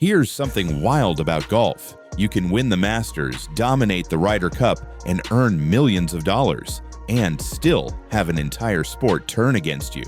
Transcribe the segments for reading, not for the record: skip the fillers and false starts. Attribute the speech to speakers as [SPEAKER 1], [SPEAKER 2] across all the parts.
[SPEAKER 1] Here's something wild about golf. You can win the Masters, dominate the Ryder Cup, and earn millions of dollars, and still have an entire sport turn against you.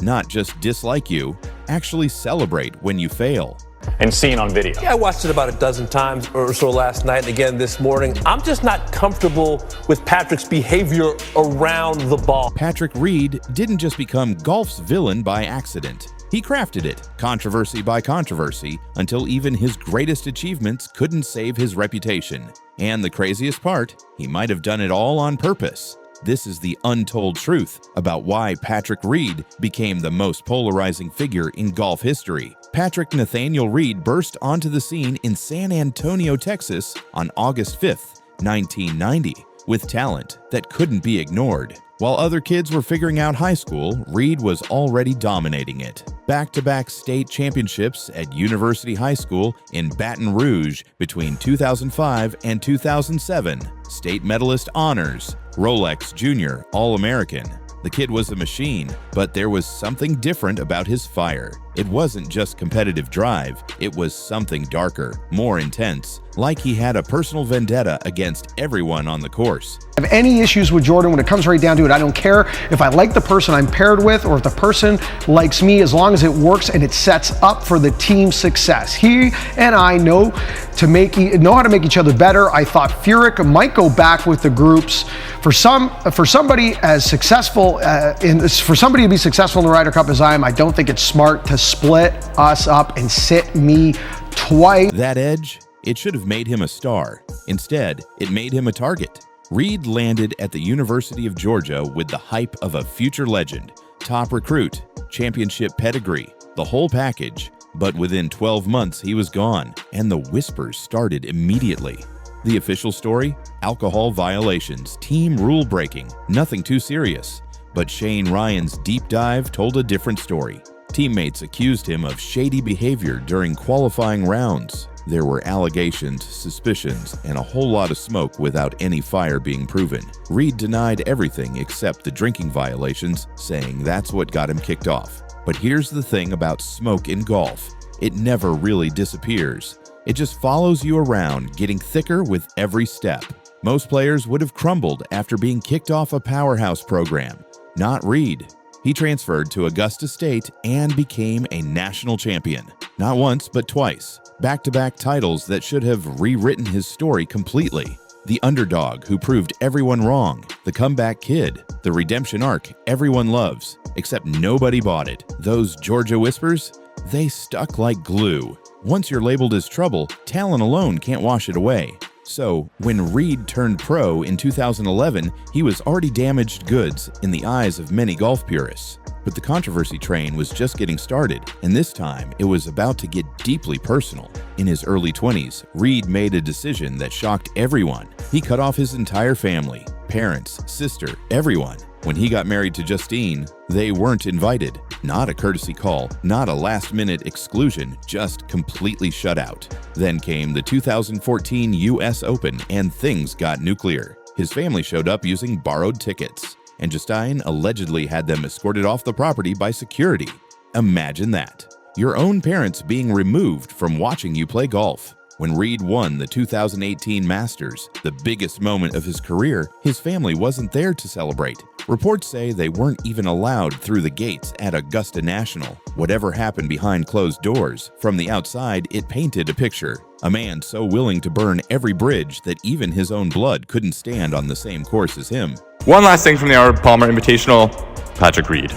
[SPEAKER 1] Not just dislike you, actually celebrate when you fail.
[SPEAKER 2] And seen on video.
[SPEAKER 3] Yeah, I watched it about a dozen times or so last night and again this morning. I'm just not comfortable with Patrick's behavior around the ball.
[SPEAKER 1] Patrick Reed didn't just become golf's villain by accident. He crafted it, controversy by controversy, until even his greatest achievements couldn't save his reputation. And the craziest part, he might have done it all on purpose. This is the untold truth about why Patrick Reed became the most polarizing figure in golf history. Patrick Nathaniel Reed burst onto the scene in San Antonio, Texas on August 5th, 1990, with talent that couldn't be ignored. While other kids were figuring out high school, Reed was already dominating it. Back-to-back state championships at University High School in Baton Rouge between 2005 and 2007, state medalist honors, Rolex Junior All-American. The kid was a machine, but there was something different about his fire. It wasn't just competitive drive, it was something darker, more intense, like he had a personal vendetta against everyone on the course.
[SPEAKER 4] I have any issues with Jordan when it comes right down to it. I don't care if I like the person I'm paired with or if the person likes me, as long as it works and it sets up for the team's success. He and I know how to make each other better. I thought Furyk might go back with the groups. For somebody as successful for somebody to be successful in the Ryder Cup as I am, I don't think it's smart to split us up and sit me twice.
[SPEAKER 1] That edge, it should have made him a star. Instead, it made him a target. Reed landed at the University of Georgia with the hype of a future legend, top recruit, championship pedigree, the whole package. But within 12 months, he was gone, and the whispers started immediately. The official story? Alcohol violations, team rule breaking, nothing too serious. But Shane Ryan's deep dive told a different story. Teammates accused him of shady behavior during qualifying rounds. There were allegations, suspicions, and a whole lot of smoke without any fire being proven. Reed denied everything except the drinking violations, saying that's what got him kicked off. But here's the thing about smoke in golf. It never really disappears. It just follows you around, getting thicker with every step. Most players would have crumbled after being kicked off a powerhouse program. Not Reed. He transferred to Augusta State and became a national champion. Not once, but twice. Back-to-back titles that should have rewritten his story completely. The underdog who proved everyone wrong. The comeback kid. The redemption arc everyone loves. Except nobody bought it. Those Georgia whispers? They stuck like glue. Once you're labeled as trouble, talent alone can't wash it away. So, when Reed turned pro in 2011, he was already damaged goods in the eyes of many golf purists. But the controversy train was just getting started, and this time it was about to get deeply personal. In his early 20s, Reed made a decision that shocked everyone. He cut off his entire family, parents, sister, everyone. When he got married to Justine, they weren't invited. Not a courtesy call, not a last-minute exclusion, just completely shut out. Then came the 2014 US Open, and things got nuclear. His family showed up using borrowed tickets, and Justine allegedly had them escorted off the property by security. Imagine that. Your own parents being removed from watching you play golf. When Reed won the 2018 Masters, the biggest moment of his career, his family wasn't there to celebrate. Reports say they weren't even allowed through the gates at Augusta National. Whatever happened behind closed doors, from the outside it painted a picture. A man so willing to burn every bridge that even his own blood couldn't stand on the same course as him.
[SPEAKER 2] One last thing from the Arnold Palmer Invitational, Patrick Reed.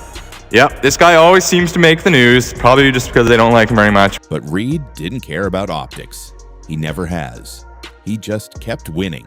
[SPEAKER 2] Yep, this guy always seems to make the news, probably just because they don't like him very much.
[SPEAKER 1] But Reed didn't care about optics. He never has. He just kept winning.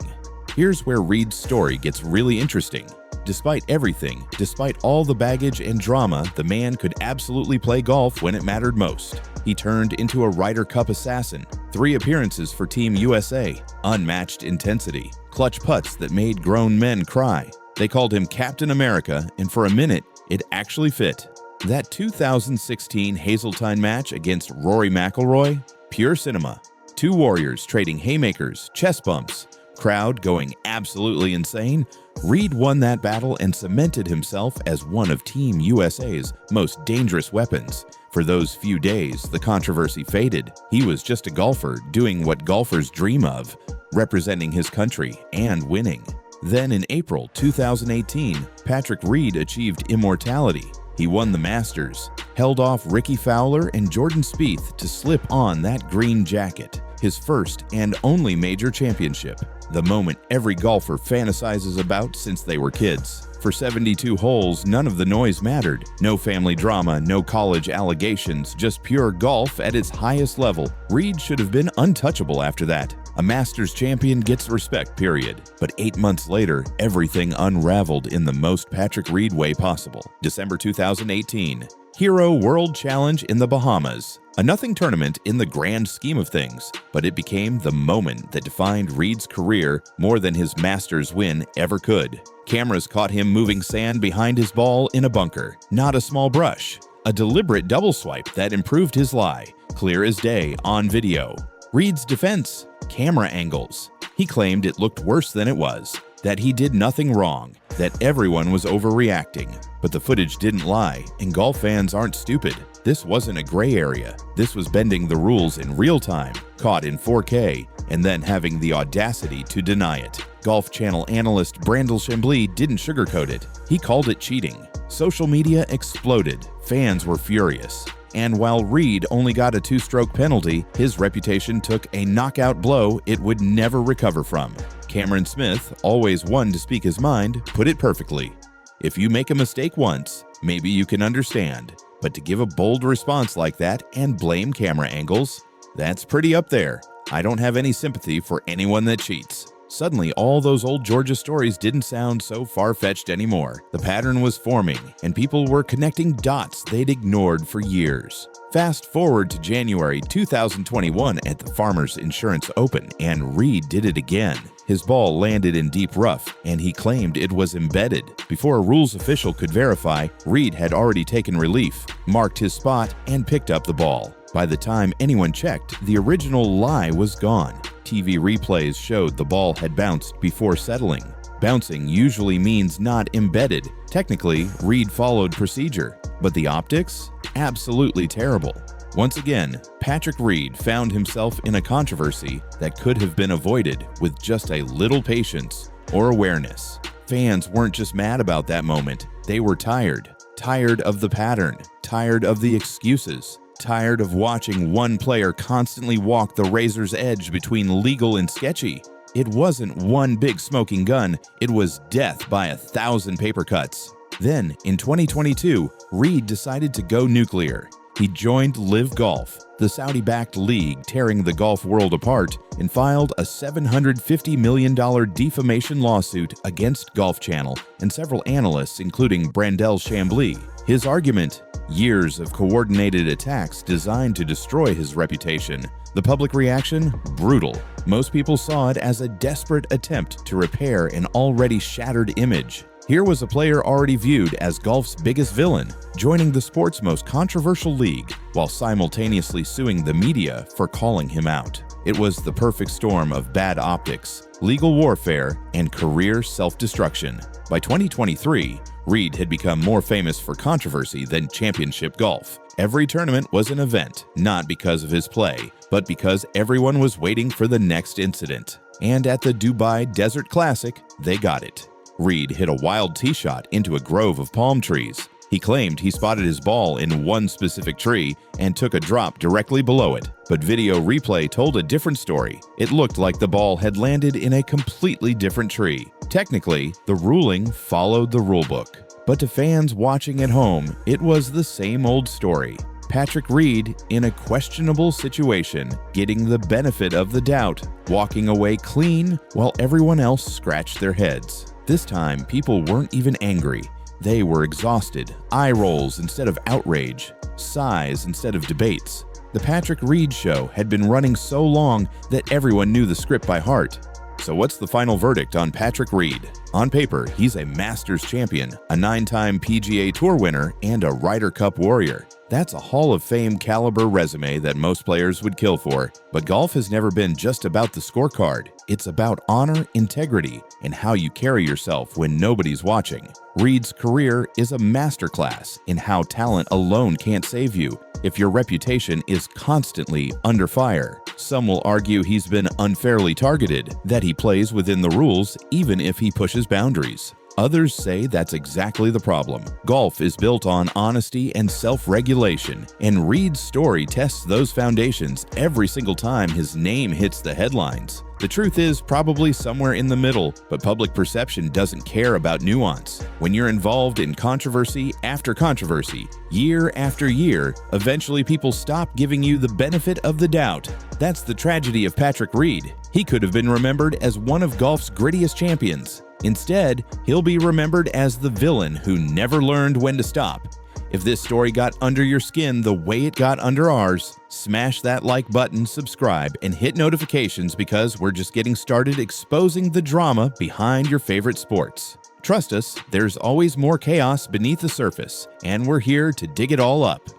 [SPEAKER 1] Here's where Reed's story gets really interesting. Despite everything, despite all the baggage and drama, the man could absolutely play golf when it mattered most. He turned into a Ryder Cup assassin. 3 appearances for Team USA, unmatched intensity, clutch putts that made grown men cry. They called him Captain America, and for a minute, it actually fit. That 2016 Hazeltine match against Rory McIlroy? Pure cinema. 2 warriors trading haymakers, chest bumps, crowd going absolutely insane, Reed won that battle and cemented himself as one of Team USA's most dangerous weapons. For those few days, the controversy faded. He was just a golfer doing what golfers dream of, representing his country and winning. Then in April 2018, Patrick Reed achieved immortality. He won the Masters, held off Ricky Fowler and Jordan Spieth to slip on that green jacket, his first and only major championship, the moment every golfer fantasizes about since they were kids. For 72 holes, none of the noise mattered. No family drama, no college allegations, just pure golf at its highest level. Reed should have been untouchable after that. A Masters champion gets respect, period. But 8 months later, everything unraveled in the most Patrick Reed way possible. December 2018. Hero World Challenge in the Bahamas. A nothing tournament in the grand scheme of things, but it became the moment that defined Reed's career more than his Masters win ever could. Cameras caught him moving sand behind his ball in a bunker. Not a small brush. A deliberate double swipe that improved his lie. Clear as day on video. Reed's defense. Camera angles. He claimed it looked worse than it was, that he did nothing wrong, that everyone was overreacting. But the footage didn't lie, and golf fans aren't stupid. This wasn't a gray area. This was bending the rules in real time, caught in 4K, and then having the audacity to deny it. Golf Channel analyst Brandel Chambly didn't sugarcoat it. He called it cheating. Social media exploded. Fans were furious. And while Reed only got a 2-stroke penalty, his reputation took a knockout blow it would never recover from. Cameron Smith, always one to speak his mind, put it perfectly. If you make a mistake once, maybe you can understand. But to give a bold response like that and blame camera angles, that's pretty up there. I don't have any sympathy for anyone that cheats. Suddenly, all those old Georgia stories didn't sound so far-fetched anymore. The pattern was forming, and people were connecting dots they'd ignored for years. Fast forward to January 2021 at the Farmers Insurance Open, and Reed did it again. His ball landed in deep rough, and he claimed it was embedded. Before a rules official could verify, Reed had already taken relief, marked his spot, and picked up the ball. By the time anyone checked, the original lie was gone. TV replays showed the ball had bounced before settling. Bouncing usually means not embedded. Technically, Reed followed procedure, but the optics? Absolutely terrible. Once again, Patrick Reed found himself in a controversy that could have been avoided with just a little patience or awareness. Fans weren't just mad about that moment, they were tired. Tired of the pattern, tired of the excuses. Tired of watching one player constantly walk the razor's edge between legal and sketchy. It wasn't one big smoking gun, it was death by 1,000 paper cuts. Then, in 2022, Reed decided to go nuclear. He joined Live Golf, the Saudi-backed league tearing the golf world apart, and filed a $750 million defamation lawsuit against Golf Channel and several analysts, including Brandel Chambly. His argument? Years of coordinated attacks designed to destroy his reputation. The public reaction? Brutal. Most people saw it as a desperate attempt to repair an already shattered image. Here was a player already viewed as golf's biggest villain, joining the sport's most controversial league, while simultaneously suing the media for calling him out. It was the perfect storm of bad optics, legal warfare, and career self-destruction. By 2023, Reed had become more famous for controversy than championship golf. Every tournament was an event, not because of his play, but because everyone was waiting for the next incident. And at the Dubai Desert Classic, they got it. Reed hit a wild tee shot into a grove of palm trees. He claimed he spotted his ball in one specific tree and took a drop directly below it, but video replay told a different story. It looked like the ball had landed in a completely different tree. Technically, the ruling followed the rulebook, but to fans watching at home, it was the same old story. Patrick Reed in a questionable situation, getting the benefit of the doubt, walking away clean while everyone else scratched their heads. This time, people weren't even angry. They were exhausted, eye rolls instead of outrage, sighs instead of debates. The Patrick Reed Show had been running so long that everyone knew the script by heart. So what's the final verdict on Patrick Reed? On paper, he's a Masters champion, a 9-time PGA Tour winner, and a Ryder Cup warrior. That's a Hall of Fame caliber resume that most players would kill for. But golf has never been just about the scorecard. It's about honor, integrity, and how you carry yourself when nobody's watching. Reed's career is a masterclass in how talent alone can't save you if your reputation is constantly under fire. Some will argue he's been unfairly targeted, that he plays within the rules even if he pushes boundaries. Others say that's exactly the problem. Golf is built on honesty and self-regulation, and Reed's story tests those foundations every single time his name hits the headlines. The truth is probably somewhere in the middle, but public perception doesn't care about nuance. When you're involved in controversy after controversy, year after year, eventually people stop giving you the benefit of the doubt. That's the tragedy of Patrick Reed. He could have been remembered as one of golf's grittiest champions. Instead, he'll be remembered as the villain who never learned when to stop. If this story got under your skin the way it got under ours, smash that like button, subscribe, and hit notifications because we're just getting started exposing the drama behind your favorite sports. Trust us, there's always more chaos beneath the surface, and we're here to dig it all up.